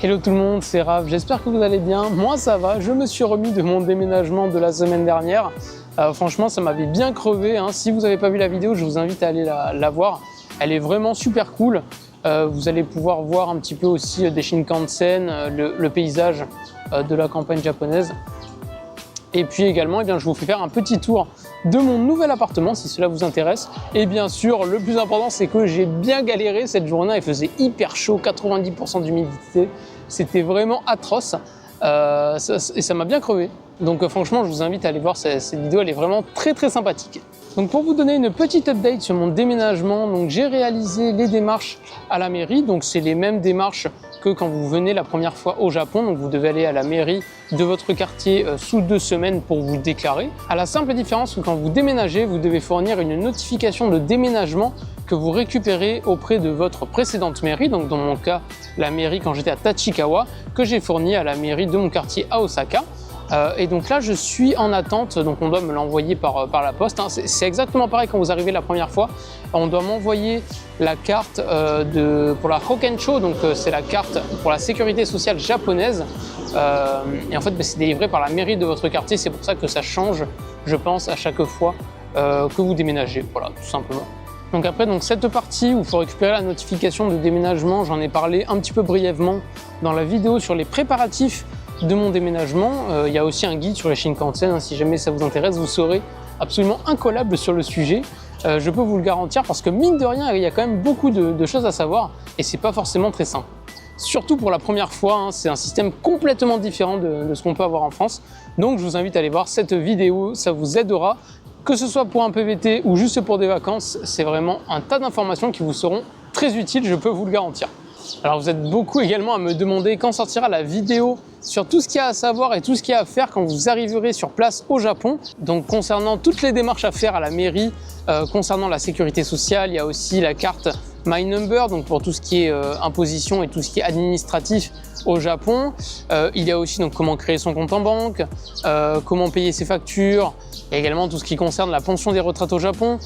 Hello tout le monde, c'est Raph, j'espère que vous allez bien. Moi ça va, je me suis remis de mon déménagement de la semaine dernière. Franchement ça m'avait bien crevé, hein. Si vous n'avez pas vu la vidéo, je vous invite à aller la voir. Elle est vraiment super cool. Vous allez pouvoir voir un petit peu aussi des Shinkansen, le paysage de la campagne japonaise. Et puis également, je vous fais faire un petit tour de mon nouvel appartement si cela vous intéresse. Et bien sûr, le plus important, c'est que j'ai bien galéré cette journée. Il faisait hyper chaud, 90% d'humidité. C'était vraiment atroce et ça m'a bien crevé. Donc franchement, je vous invite à aller voir cette vidéo. Elle est vraiment très sympathique. Donc pour vous donner une petite update sur mon déménagement, donc j'ai réalisé les démarches à la mairie. Donc c'est les mêmes démarches que quand vous venez la première fois au Japon. Donc vous devez aller à la mairie de votre quartier sous 2 semaines pour vous déclarer. À la simple différence que quand vous déménagez, vous devez fournir une notification de déménagement que vous récupérez auprès de votre précédente mairie. Donc dans mon cas, la mairie quand j'étais à Tachikawa, que j'ai fourni à la mairie de mon quartier à Osaka. Et donc là je suis en attente, donc on doit me l'envoyer par la poste, hein. C'est exactement pareil quand vous arrivez la première fois, on doit m'envoyer la carte pour la Hokensho, donc c'est la carte pour la sécurité sociale japonaise, et en fait c'est délivré par la mairie de votre quartier, c'est pour ça que ça change, je pense, à chaque fois que vous déménagez, voilà, tout simplement. Donc après, cette partie où il faut récupérer la notification de déménagement, j'en ai parlé un petit peu brièvement dans la vidéo sur les préparatifs de mon déménagement. Il y a aussi un guide sur les Shinkansen, hein, si jamais ça vous intéresse, vous serez absolument incollable sur le sujet. Je peux vous le garantir parce que mine de rien, il y a quand même beaucoup de choses à savoir et c'est pas forcément très simple. Surtout pour la première fois, hein, c'est un système complètement différent de ce qu'on peut avoir en France. Donc je vous invite à aller voir cette vidéo, ça vous aidera. Que ce soit pour un PVT ou juste pour des vacances, c'est vraiment un tas d'informations qui vous seront très utiles, je peux vous le garantir. Alors vous êtes beaucoup également à me demander quand sortira la vidéo sur tout ce qu'il y a à savoir et tout ce qu'il y a à faire quand vous arriverez sur place au Japon. Donc concernant toutes les démarches à faire à la mairie, concernant la sécurité sociale, il y a aussi la carte My Number, donc pour tout ce qui est imposition et tout ce qui est administratif au Japon. Il y a aussi donc comment créer son compte en banque, comment payer ses factures, et également tout ce qui concerne la pension des retraites au Japon.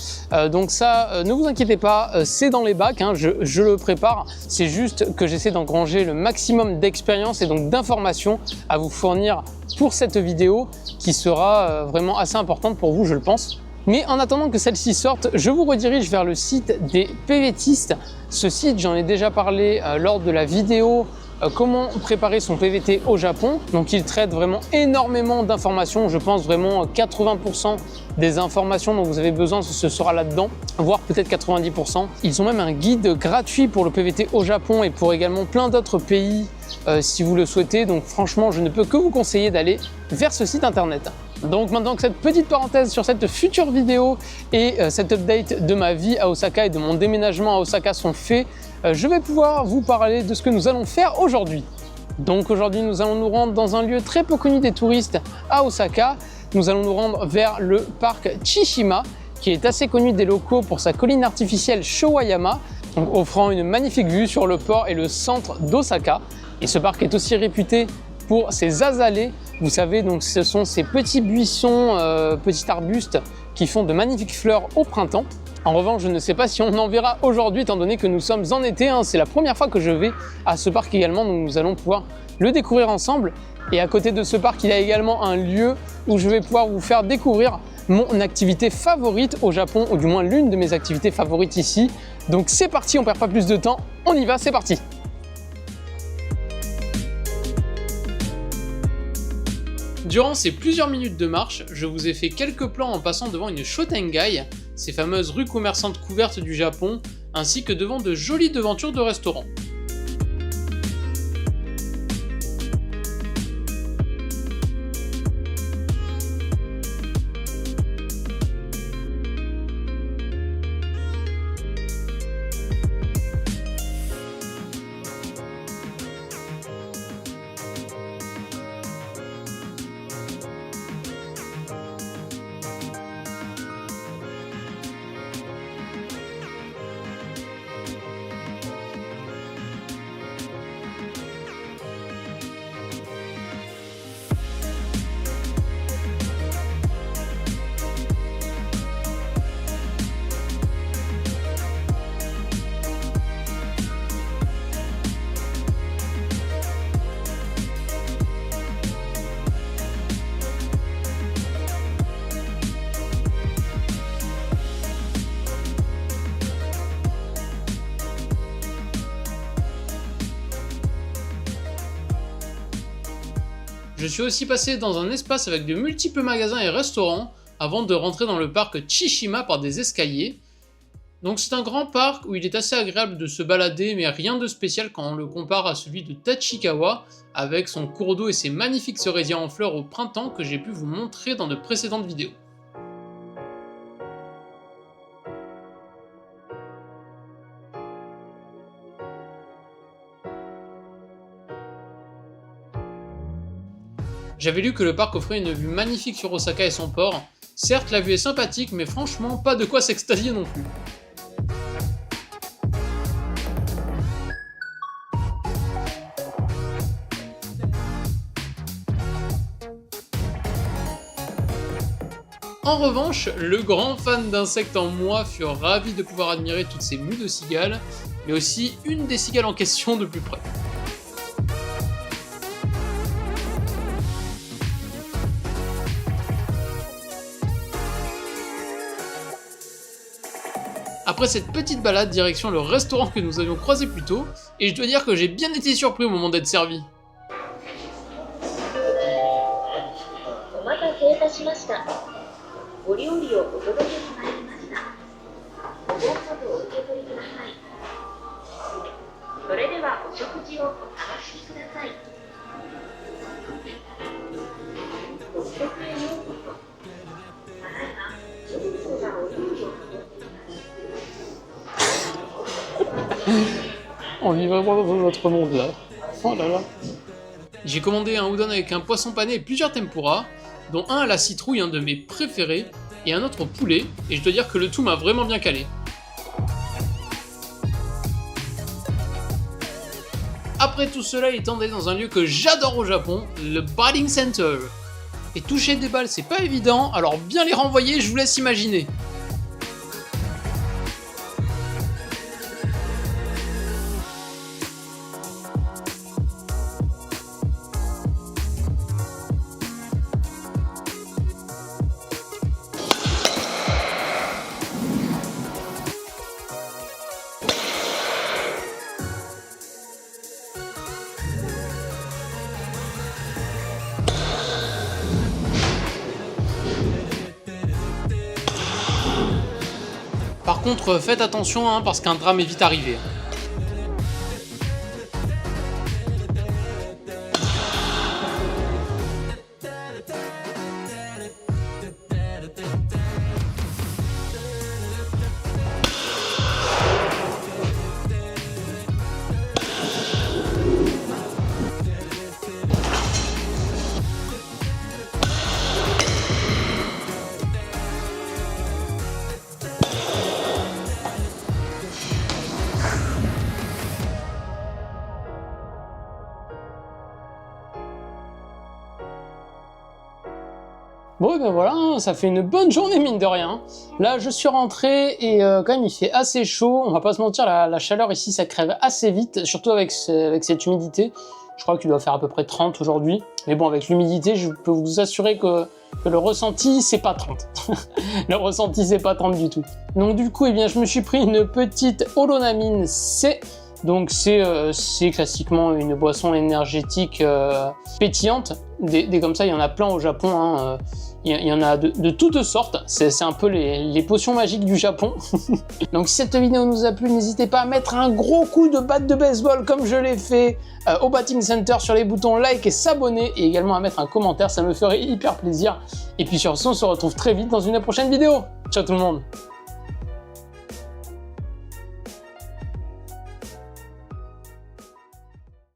Donc ça, ne vous inquiétez pas, c'est dans les bacs, hein, je le prépare. C'est juste que j'essaie d'engranger le maximum d'expérience et donc d'informations à vous fournir pour cette vidéo qui sera vraiment assez importante pour vous, je le pense. Mais en attendant que celle-ci sorte, je vous redirige vers le site des PVTistes. Ce site, j'en ai déjà parlé lors de la vidéo comment préparer son PVT au Japon. Donc il traite vraiment énormément d'informations, je pense vraiment 80% des informations dont vous avez besoin ce sera là-dedans, voire peut-être 90%. Ils ont même un guide gratuit pour le PVT au Japon et pour également plein d'autres pays si vous le souhaitez. Donc franchement, je ne peux que vous conseiller d'aller vers ce site internet. Donc maintenant que cette petite parenthèse sur cette future vidéo et cette update de ma vie à Osaka et de mon déménagement à Osaka sont faits, je vais pouvoir vous parler de ce que nous allons faire aujourd'hui. Donc aujourd'hui nous allons nous rendre dans un lieu très peu connu des touristes à Osaka. Nous allons nous rendre vers le parc Chishima qui est assez connu des locaux pour sa colline artificielle Showayama, donc offrant une magnifique vue sur le port et le centre d'Osaka. Et ce parc est aussi réputé pour ses azalées. Vous savez, donc ce sont ces petits buissons, petits arbustes qui font de magnifiques fleurs au printemps. En revanche, je ne sais pas si on en verra aujourd'hui étant donné que nous sommes en été, hein. C'est la première fois que je vais à ce parc également, donc nous allons pouvoir le découvrir ensemble. Et à côté de ce parc, il y a également un lieu où je vais pouvoir vous faire découvrir mon activité favorite au Japon, ou du moins l'une de mes activités favorites ici. Donc c'est parti, on perd pas plus de temps, on y va, c'est parti! Durant ces plusieurs minutes de marche, je vous ai fait quelques plans en passant devant une Shotengai, ces fameuses rues commerçantes couvertes du Japon, ainsi que devant de jolies devantures de restaurants. Je suis aussi passé dans un espace avec de multiples magasins et restaurants avant de rentrer dans le parc Chishima par des escaliers. Donc c'est un grand parc où il est assez agréable de se balader, mais rien de spécial quand on le compare à celui de Tachikawa, avec son cours d'eau et ses magnifiques cerisiers en fleurs au printemps que j'ai pu vous montrer dans de précédentes vidéos. J'avais lu que le parc offrait une vue magnifique sur Osaka et son port. Certes, la vue est sympathique, mais franchement, pas de quoi s'extasier non plus. En revanche, le grand fan d'insectes en moi fut ravi de pouvoir admirer toutes ces mues de cigales, mais aussi une des cigales en question de plus près. Après cette petite balade, direction le restaurant que nous avions croisé plus tôt, et je dois dire que j'ai bien été surpris au moment d'être servi. On vit vraiment dans un autre monde là. Oh là là. J'ai commandé un udon avec un poisson pané et plusieurs tempura, dont un à la citrouille, un de mes préférés, et un autre au poulet, et je dois dire que le tout m'a vraiment bien calé. Après tout cela, il est temps d'aller dans un lieu que j'adore au Japon, le Bathing Center. Et toucher des balles, c'est pas évident, alors bien les renvoyer, je vous laisse imaginer. Par contre, faites attention parce qu'un drame est vite arrivé. Bon et ben voilà, ça fait une bonne journée mine de rien. Là je suis rentré et quand même il fait assez chaud, on va pas se mentir, la chaleur ici ça crève assez vite, surtout avec cette humidité. Je crois qu'il doit faire à peu près 30 aujourd'hui, mais bon avec l'humidité je peux vous assurer que le ressenti c'est pas 30. Le ressenti c'est pas 30 du tout. Donc du coup eh bien je me suis pris une petite Holonamine C. Donc c'est classiquement une boisson énergétique pétillante. Des comme ça, il y en a plein au Japon. Hein. Il y en a de toutes sortes. C'est un peu les potions magiques du Japon. Donc si cette vidéo nous a plu, n'hésitez pas à mettre un gros coup de batte de baseball comme je l'ai fait au Bathing Center sur les boutons like et s'abonner. Et également à mettre un commentaire, ça me ferait hyper plaisir. Et puis sur ce, on se retrouve très vite dans une prochaine vidéo. Ciao tout le monde!